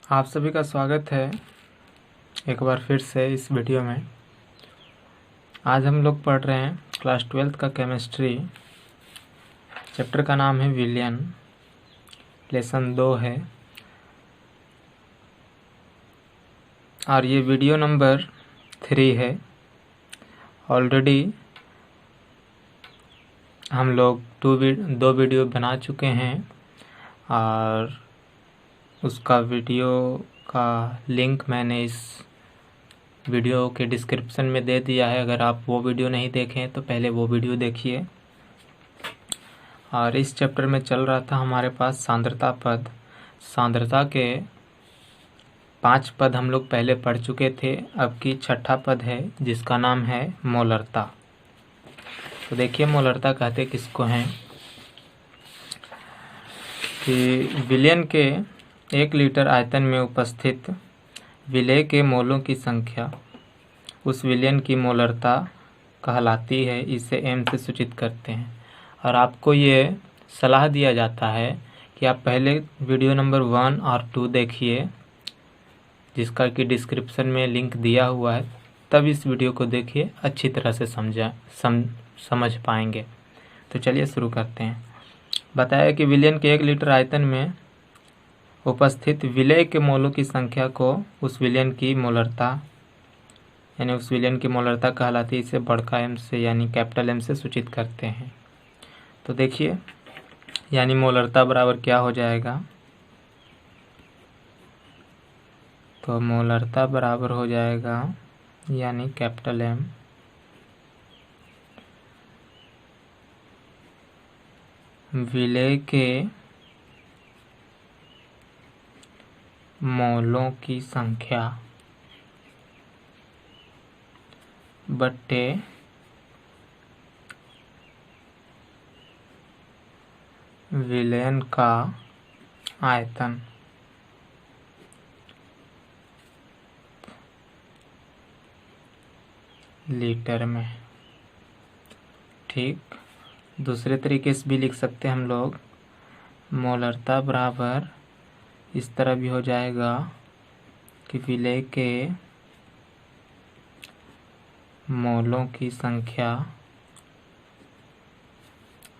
आप सभी का स्वागत है एक बार फिर से इस वीडियो में। आज हम लोग पढ़ रहे हैं क्लास 12th का केमिस्ट्री। चैप्टर का नाम है विलयन, लेसन 2 है और ये वीडियो नंबर 3 है। ऑलरेडी हम लोग दो वीडियो बना चुके हैं और उसका वीडियो का लिंक मैंने इस वीडियो के डिस्क्रिप्शन में दे दिया है। अगर आप वो वीडियो नहीं देखें तो पहले वो वीडियो देखिए। और इस चैप्टर में चल रहा था हमारे पास सांद्रता पद। सांद्रता के 5 पद हम लोग पहले पढ़ चुके थे, अब की 6ठा पद है जिसका नाम है मोलरता। तो देखिए मोलरता कहते किसको हैं कि विलयन के 1 लीटर आयतन में उपस्थित विलेय के मोलों की संख्या उस विलयन की मोलरता कहलाती है। इसे एम से सूचित करते हैं और आपको ये सलाह दिया जाता है कि आप पहले वीडियो नंबर 1 और 2 देखिए, जिसका कि डिस्क्रिप्शन में लिंक दिया हुआ है, तब इस वीडियो को देखिए, अच्छी तरह से समझ पाएंगे। तो चलिए शुरू करते हैं। बताया कि विलयन के 1 लीटर आयतन में उपस्थित विलेय के मोलों की संख्या को उस विलयन की मोलरता यानी उस विलयन की मोलरता कहलाती है। इसे बड़का एम से यानी कैपिटल एम से सूचित करते हैं। तो देखिए यानी मोलरता बराबर क्या हो जाएगा, तो मोलरता बराबर हो जाएगा यानी कैपिटल एम विलेय के मोलों की संख्या बट्टे विलयन का आयतन। लीटर में, ठीक। दूसरे तरीके से भी लिख सकते हैं हम लोग, मोलरता बराबर इस तरह भी हो जाएगा कि विलेय के मोलों की संख्या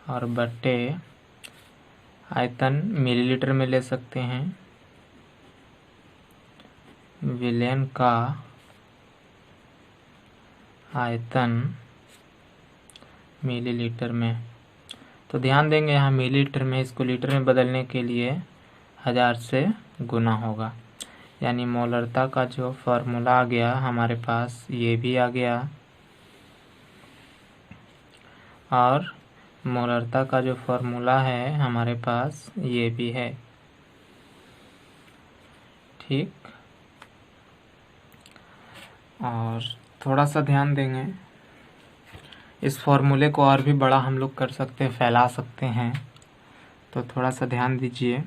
और बट्टे आयतन मिलीलीटर में ले सकते हैं, विलयन का आयतन मिलीलीटर में। तो ध्यान देंगे यहाँ मिलीलीटर में, इसको लीटर में बदलने के लिए 1000 से गुना होगा। यानी मोलरता का जो फॉर्मूला आ गया हमारे पास, ये भी आ गया, और मोलरता का जो फॉर्मूला है हमारे पास ये भी है, ठीक। और थोड़ा सा ध्यान देंगे, इस फॉर्मूले को और भी बड़ा हम लोग कर सकते हैं, फैला सकते हैं। तो थोड़ा सा ध्यान दीजिए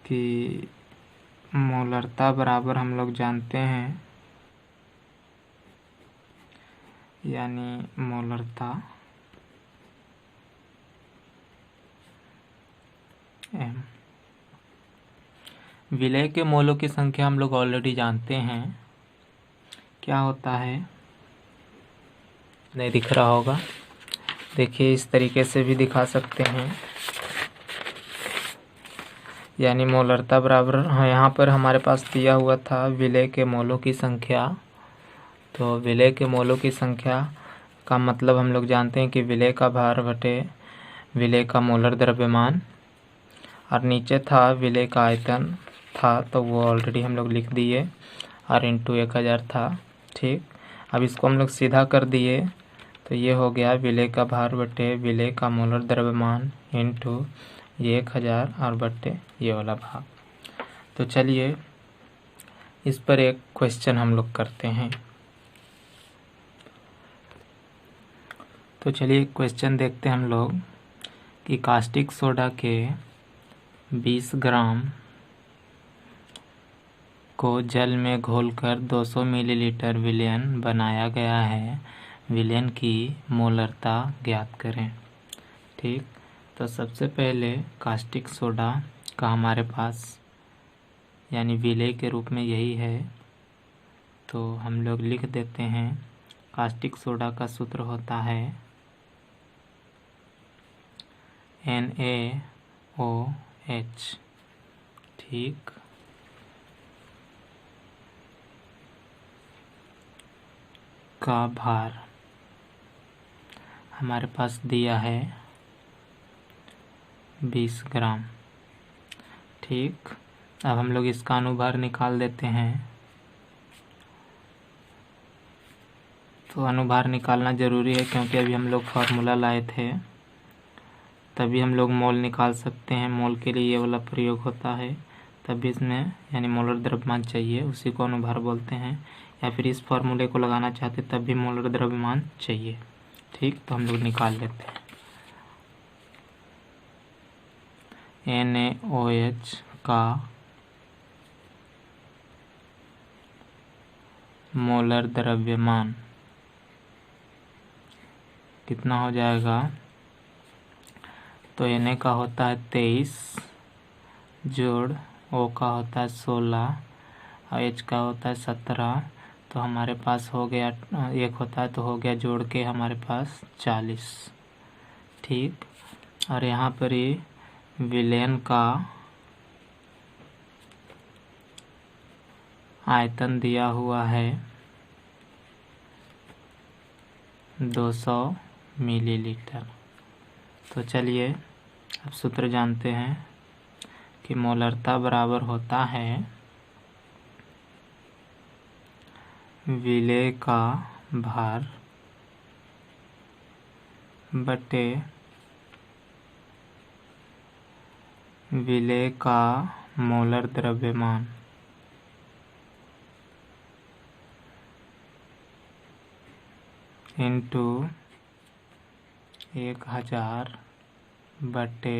कि मोलरता बराबर हम लोग जानते हैं यानी मोलरता एम। विलेय के मोलों की संख्या हम लोग ऑलरेडी जानते हैं क्या होता है, नहीं दिख रहा होगा, देखिए इस तरीके से भी दिखा सकते हैं। यानी मोलरता बराबर, हाँ यहाँ पर हमारे पास दिया हुआ था विलेय के मोलों की संख्या। तो विलेय के मोलों की संख्या का मतलब हम लोग जानते हैं कि विलेय का भार बटे विलेय का मोलर द्रव्यमान, और नीचे था विलेय का आयतन था, तो वो ऑलरेडी हम लोग लिख दिए, और इंटू 1000 था, ठीक। अब इसको हम लोग सीधा कर दिए तो ये हो गया विलेय का भार बटे विलेय का मोलर द्रव्यमान इंटू ये 1000 और बट्टे ये वाला भाग। तो चलिए इस पर एक क्वेश्चन हम लोग करते हैं। तो चलिए क्वेश्चन देखते हैं हम लोग कि कास्टिक सोडा के 20 ग्राम को जल में घोलकर 200 मिलीलीटर विलयन बनाया गया है, विलयन की मोलरता ज्ञात करें, ठीक। तो सबसे पहले कास्टिक सोडा का हमारे पास यानी विलेय के रूप में यही है। तो हम लोग लिख देते हैं कास्टिक सोडा का सूत्र होता है NaOH। ठीक, का भार हमारे पास दिया है 20 ग्राम। ठीक, अब हम लोग इसका अनुभार निकाल देते हैं। तो अनुभार निकालना ज़रूरी है क्योंकि अभी हम लोग फार्मूला लाए थे, तभी हम लोग मोल निकाल सकते हैं। मोल के लिए ये वाला प्रयोग होता है, तभी इसमें यानी मोलर द्रव्यमान चाहिए, उसी को अनुभार बोलते हैं। या फिर इस फार्मूले को लगाना चाहते तब भी मोलर द्रव्यमान चाहिए। ठीक, तो हम लोग निकाल लेते हैं। NaOH का मोलर द्रव्यमान कितना हो जाएगा? तो Na का होता है 23 जोड़ O का होता है 16 और H का होता है 17। तो हमारे पास हो गया, एक होता है तो हो गया जोड़ के हमारे पास 40। ठीक, और यहाँ पर ही विलयन का आयतन दिया हुआ है 200 मिलीलीटर। तो चलिए अब सूत्र जानते हैं कि मोलरता बराबर होता है विलेय का भार बटे विलेय का मोलर द्रव्यमान इंटू 1000 बटे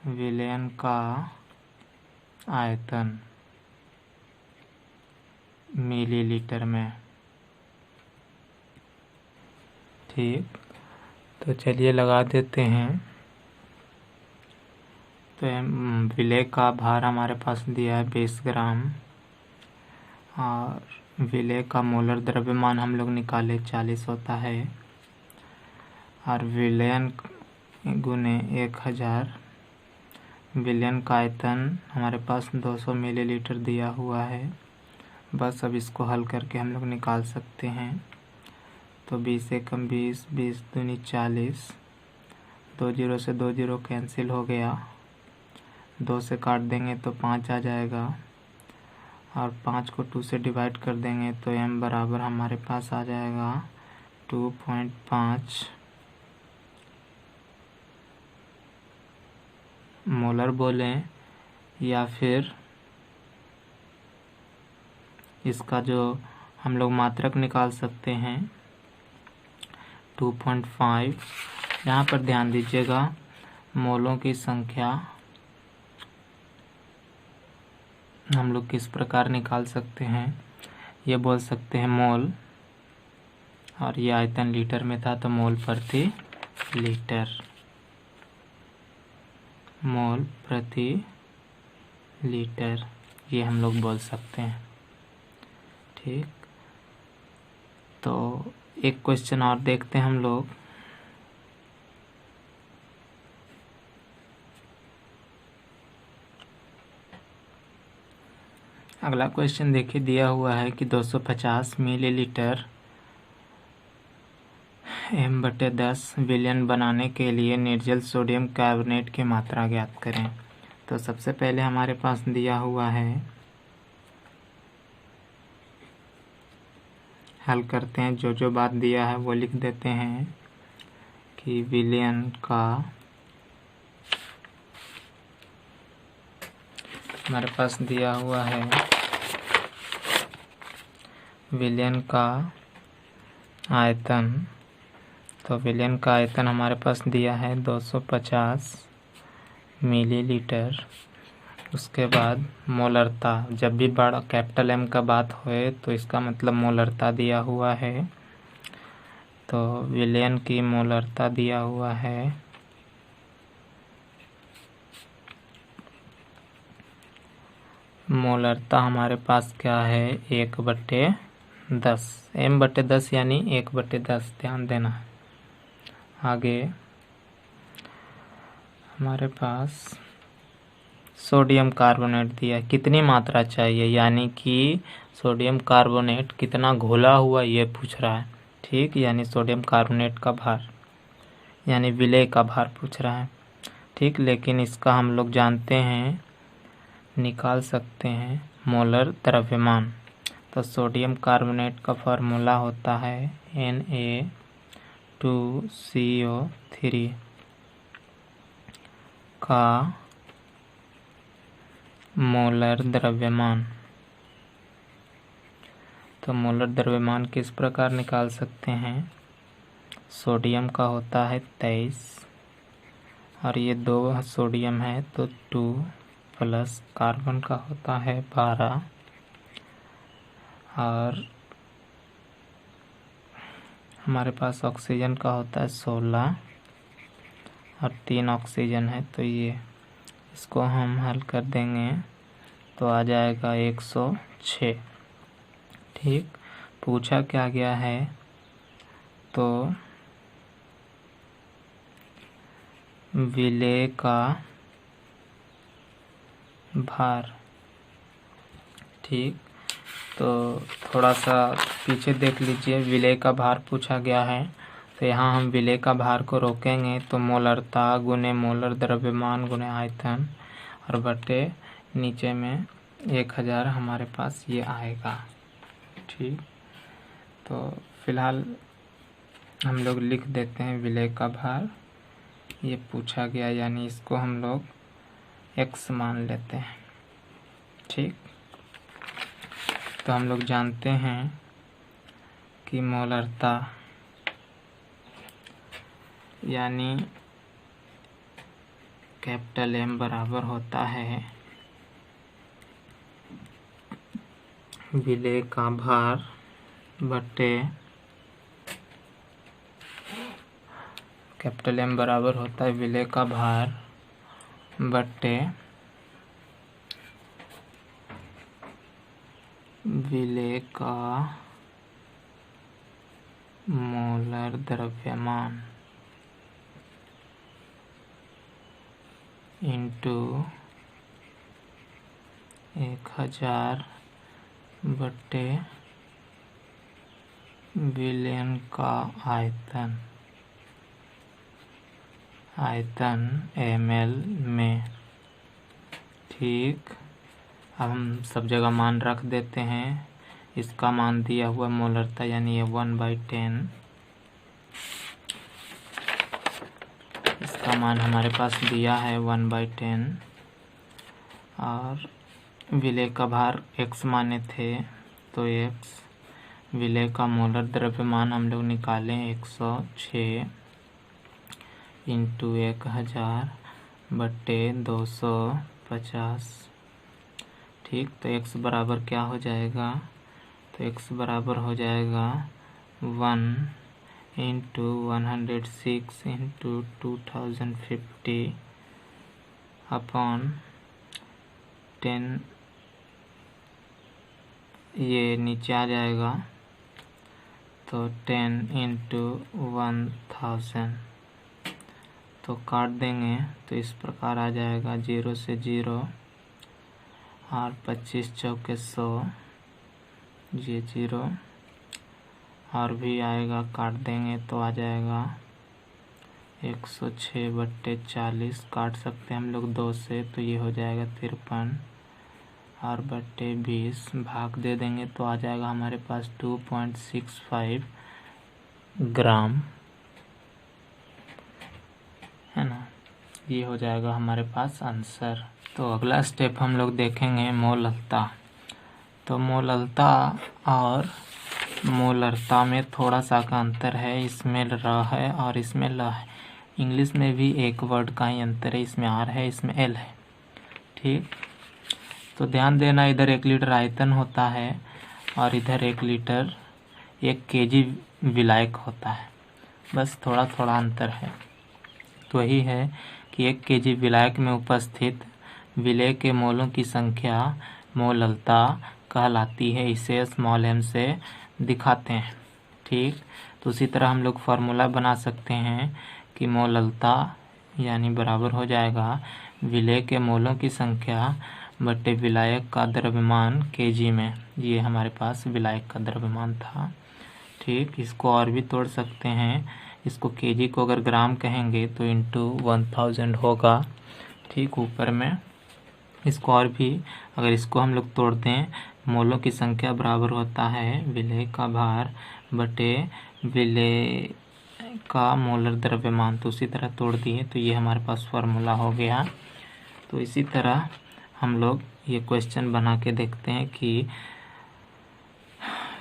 विलयन का आयतन मिलीलीटर में। ठीक, तो चलिए लगा देते हैं। तो विलेय का भार हमारे पास दिया है 20 ग्राम और विलेय का मोलर द्रव्यमान हम लोग निकाले 40 होता है और विलयन गुने 1000, विलयन का आयतन हमारे पास 200 मिलीलीटर दिया हुआ है। बस अब इसको हल करके हम लोग निकाल सकते हैं। तो 20 एकम 20, 20 दूनी 40, 2 जीरो से 2 जीरो कैंसिल हो गया, 2 से काट देंगे तो 5 आ जाएगा और 5 को 2 से डिवाइड कर देंगे तो m बराबर हमारे पास आ जाएगा 2.5 मोलर बोलें, या फिर इसका जो हम लोग मात्रक निकाल सकते हैं 2.5। यहाँ पर ध्यान दीजिएगा, मोलों की संख्या हम लोग किस प्रकार निकाल सकते हैं। ये बोल सकते हैं मोल, और ये आयतन लीटर में था तो मोल प्रति लीटर, मोल प्रति लीटर, ये हम लोग बोल सकते हैं। ठीक, तो एक क्वेश्चन और देखते हैं हम लोग। अगला क्वेश्चन देखिए, दिया हुआ है कि 250 मिलीलीटर m/10 विलयन बनाने के लिए निर्जल सोडियम कार्बोनेट की मात्रा ज्ञात करें। तो सबसे पहले हमारे पास दिया हुआ है, हल करते हैं। जो जो बात दिया है वो लिख देते हैं कि विलयन का हमारे पास दिया हुआ है विलयन का आयतन। तो विलयन का आयतन हमारे पास दिया है 250 मिलीलीटर। उसके बाद मोलरता, जब भी बड़ा कैपिटल M का बात होए तो इसका मतलब मोलरता दिया हुआ है। तो विलयन की मोलरता दिया हुआ है मोलरता हमारे पास क्या है 1/10, m/10 यानी 1/10, ध्यान देना। आगे हमारे पास सोडियम कार्बोनेट दिया, कितनी मात्रा चाहिए, यानी कि सोडियम कार्बोनेट कितना घोला हुआ ये पूछ रहा है। ठीक, यानी सोडियम कार्बोनेट का भार यानी विलेय का भार पूछ रहा है। ठीक, लेकिन इसका हम लोग जानते हैं, निकाल सकते हैं मोलर द्रव्यमान। तो सोडियम कार्बोनेट का फार्मूला होता है Na2CO3 का मोलर द्रव्यमान। तो मोलर द्रव्यमान किस प्रकार निकाल सकते हैं, सोडियम का होता है 23 और ये 2 सोडियम है तो 2 प्लस कार्बन का होता है 12 और हमारे पास ऑक्सीजन का होता है 16 और 3 ऑक्सीजन है, तो ये इसको हम हल कर देंगे तो आ जाएगा 106। ठीक, पूछा क्या गया है, तो विलेय का भार। ठीक, तो थोड़ा सा पीछे देख लीजिए, विलेय का भार पूछा गया है, तो यहाँ हम विलेय का भार को रोकेंगे तो मोलरता गुने मोलर द्रव्यमान गुने आयतन और बटे नीचे में 1000 हमारे पास ये आएगा। ठीक, तो फिलहाल हम लोग लिख देते हैं विलेय का भार, ये पूछा गया यानी इसको हम लोग x मान लेते हैं। ठीक, तो हम लोग जानते हैं कि मोलरता यानी M बराबर होता है विलेय का भार बटे M बराबर होता है विलेय का भार बटे विलेय का मोलर द्रव्यमान इंटू 1000 बटे विलयन का आयतन ml में। ठीक, अब हम सब जगह मान रख देते हैं। इसका मान दिया हुआ मोलरता यानी 1/10, इसका मान हमारे पास दिया है 1/10 और विलेय का भार x माने थे तो x, विलेय का मोलर द्रव्यमान हम लोग निकालें 106 इंटू 1000 बटे 250। ठीक, तो x बराबर क्या हो जाएगा, तो x बराबर हो जाएगा 1 इंटू 106 इंटू 2050 अपॉन 10, ये नीचे आ जाएगा तो 10 इंटू 1000, तो काट देंगे तो इस प्रकार आ जाएगा 0 से 0 और 25 चौके 100, ये 0 और भी आएगा, काट देंगे तो आ जाएगा 106 बट्टे 40, काट सकते हैं हम लोग 2 से तो ये हो जाएगा 53 और बट्टे 20 भाग दे देंगे तो आ जाएगा हमारे पास 2.65 ग्राम, है ना। ये हो जाएगा हमारे पास आंसर। तो अगला स्टेप हम लोग देखेंगे मोलरता। तो मोलरता और मोलरता में थोड़ा सा का अंतर है, इसमें र है और इसमें ल है। इंग्लिश में भी एक वर्ड का ही अंतर है, इसमें आर है इसमें एल है। ठीक, तो ध्यान देना, इधर 1 लीटर आयतन होता है और इधर 1 लीटर 1 kg विलायक होता है, बस थोड़ा थोड़ा अंतर है। तो यही है कि 1 kg विलायक में उपस्थित विलेय के मोलों की संख्या मोललता कहलाती है, इसे स्मॉल m से दिखाते हैं। ठीक, तो उसी तरह हम लोग फार्मूला बना सकते हैं कि मोललता यानी बराबर हो जाएगा विलेय के मोलों की संख्या बटे विलायक का द्रव्यमान kg में। ये हमारे पास विलायक का द्रव्यमान था। ठीक, इसको और भी तोड़ सकते हैं। इसको kg को अगर ग्राम कहेंगे तो इंटू 1000 होगा। ठीक, ऊपर में इसको और भी अगर इसको हम लोग तोड़ दें, मोलों की संख्या बराबर होता है विलेय का भार बटे विलेय का मोलर द्रव्यमान। तो उसी तरह तोड़ दिए तो ये हमारे पास फार्मूला हो गया। तो इसी तरह हम लोग ये क्वेश्चन बना के देखते हैं कि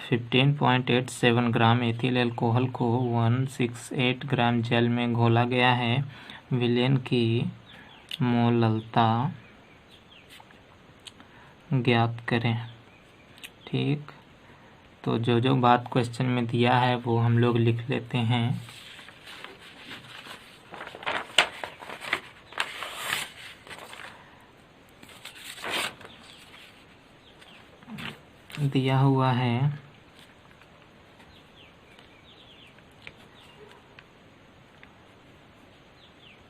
15.87 ग्राम एथिल अल्कोहल को 168 ग्राम जल में घोला गया है। विलयन की मोललता ज्ञात करें। ठीक, तो जो बात क्वेश्चन में दिया है वो हम लोग लिख लेते हैं। दिया हुआ है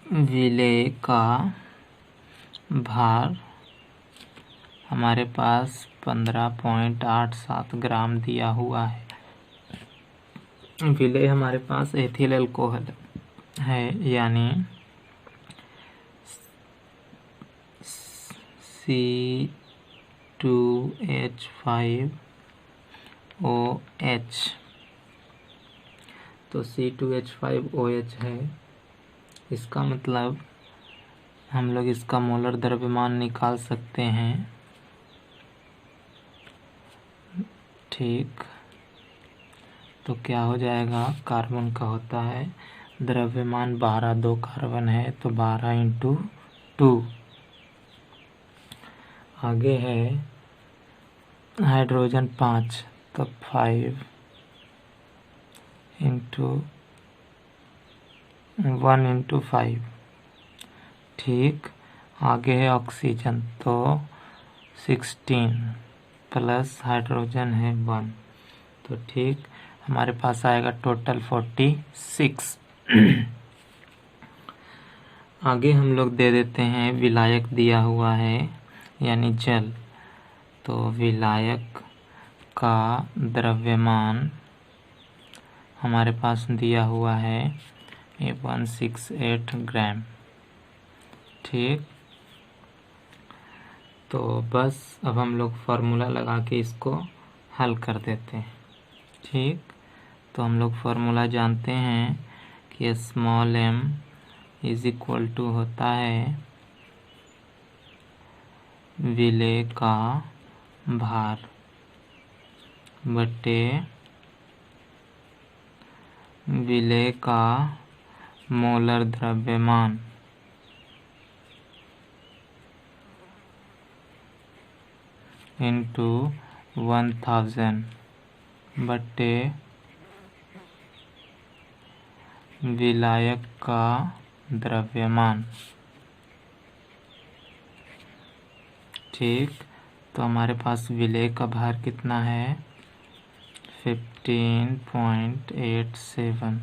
विलेय का भार हमारे पास 15.87 ग्राम दिया हुआ है। विलेय हमारे पास एथिल अल्कोहल है यानी C2H5OH। तो C2H5OH है, इसका मतलब हम लोग इसका मोलर द्रव्यमान निकाल सकते हैं। ठीक, तो क्या हो जाएगा, कार्बन का होता है द्रव्यमान 12, 2 कार्बन है तो 12 इंटू 2। आगे है हाइड्रोजन 5 तो 5 इंटू 1 इंटू 5। ठीक, आगे है ऑक्सीजन तो 16 प्लस हाइड्रोजन है 1। तो ठीक, हमारे पास आएगा टोटल 46। आगे हम लोग दे देते हैं विलायक दिया हुआ है यानी जल। तो विलायक का द्रव्यमान हमारे पास दिया हुआ है 168 ग्राम। ठीक, तो बस अब हम लोग फार्मूला लगा के इसको हल कर देते हैं। ठीक, तो हम लोग फार्मूला जानते हैं कि small m is equal to होता है विलेय का भार बटे विलेय का मोलर द्रव्यमान इंटू 1000 बटे विलायक का द्रव्यमान। ठीक, तो हमारे पास विलेय का भार कितना है 15.87।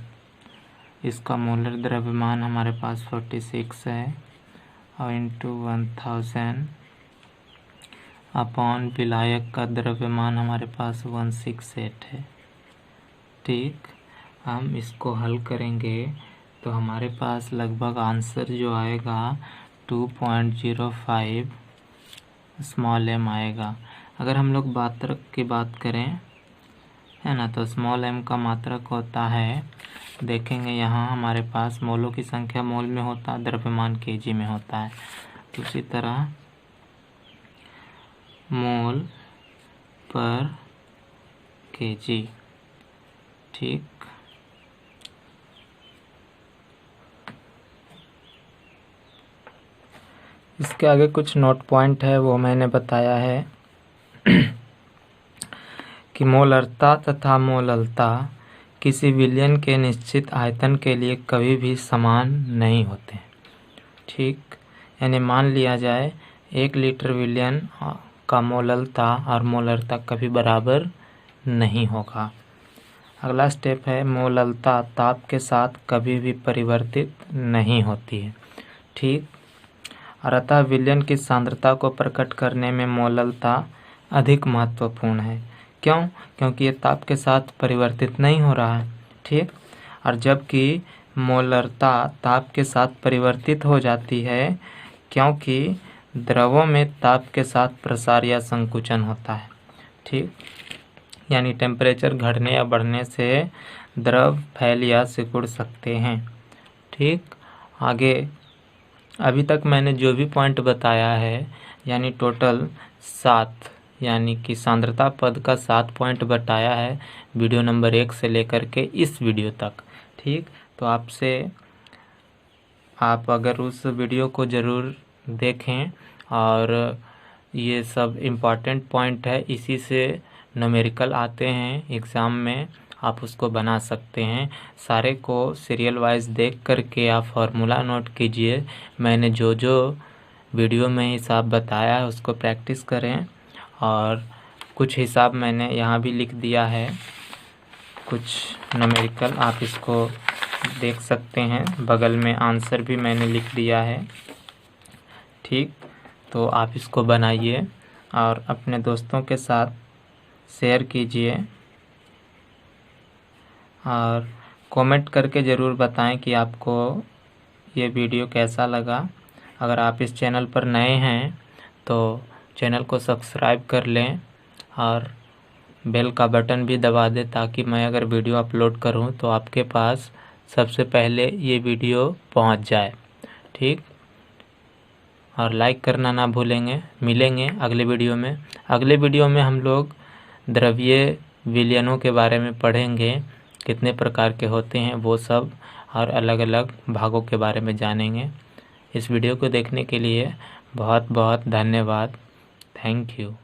इसका मोलर द्रव्यमान हमारे पास 46 है और इंटू 1000 अपॉन विलायक का द्रव्यमान हमारे पास 168 है। ठीक, हम इसको हल करेंगे तो हमारे पास लगभग आंसर जो आएगा 2.05 स्मॉल m आएगा। अगर हम लोग मात्रक की बात करें है ना, तो स्मॉल m का मात्रक होता है, देखेंगे यहाँ हमारे पास मोलों की संख्या मोल में होता है, द्रव्यमान kg में होता है। तो उसी तरह मोल पर kg। ठीक, इसके आगे कुछ नोट पॉइंट है वो मैंने बताया है कि मोलरता तथा मोललता किसी विलयन के निश्चित आयतन के लिए कभी भी समान नहीं होते। ठीक, यानी मान लिया जाए 1 लीटर विलयन का मोललता और मोलरता कभी बराबर नहीं होगा। अगला स्टेप है मोललता ताप के साथ कभी भी परिवर्तित नहीं होती है। ठीक। और अतः विलयन की सांद्रता को प्रकट करने में मोललता अधिक महत्वपूर्ण है। क्यों? क्योंकि ये ताप के साथ परिवर्तित नहीं हो रहा है। ठीक। और जबकि मोलरता ताप के साथ परिवर्तित हो जाती है क्योंकि द्रवों में ताप के साथ प्रसार या संकुचन होता है। ठीक। यानी टेम्परेचर घटने या बढ़ने से द्रव फैल या सिकुड़ सकते हैं। ठीक। आगे अभी तक मैंने जो भी पॉइंट बताया है यानी टोटल 7 यानी कि सांद्रता पद का 7 पॉइंट बताया है वीडियो नंबर 1 से लेकर के इस वीडियो तक। ठीक। तो आप अगर उस वीडियो को ज़रूर देखें और ये सब इम्पॉर्टेंट पॉइंट है, इसी से न्यूमेरिकल आते हैं एग्ज़ाम में, आप उसको बना सकते हैं। सारे को सीरियल वाइज देख करके आप फार्मूला नोट कीजिए। मैंने जो जो वीडियो में हिसाब बताया है उसको प्रैक्टिस करें और कुछ हिसाब मैंने यहाँ भी लिख दिया है, कुछ न्यूमेरिकल आप इसको देख सकते हैं। बगल में आंसर भी मैंने लिख दिया है। ठीक। तो आप इसको बनाइए और अपने दोस्तों के साथ शेयर कीजिए और कमेंट करके ज़रूर बताएं कि आपको ये वीडियो कैसा लगा। अगर आप इस चैनल पर नए हैं तो चैनल को सब्सक्राइब कर लें और बेल का बटन भी दबा दें ताकि मैं अगर वीडियो अपलोड करूं तो आपके पास सबसे पहले ये वीडियो पहुंच जाए। ठीक। और लाइक करना ना भूलेंगे। मिलेंगे अगले वीडियो में। अगले वीडियो में हम लोग द्रव्यीय विलयनों के बारे में पढ़ेंगे, कितने प्रकार के होते हैं वो सब, और अलग अलग भागों के बारे में जानेंगे। इस वीडियो को देखने के लिए बहुत बहुत धन्यवाद। Thank you.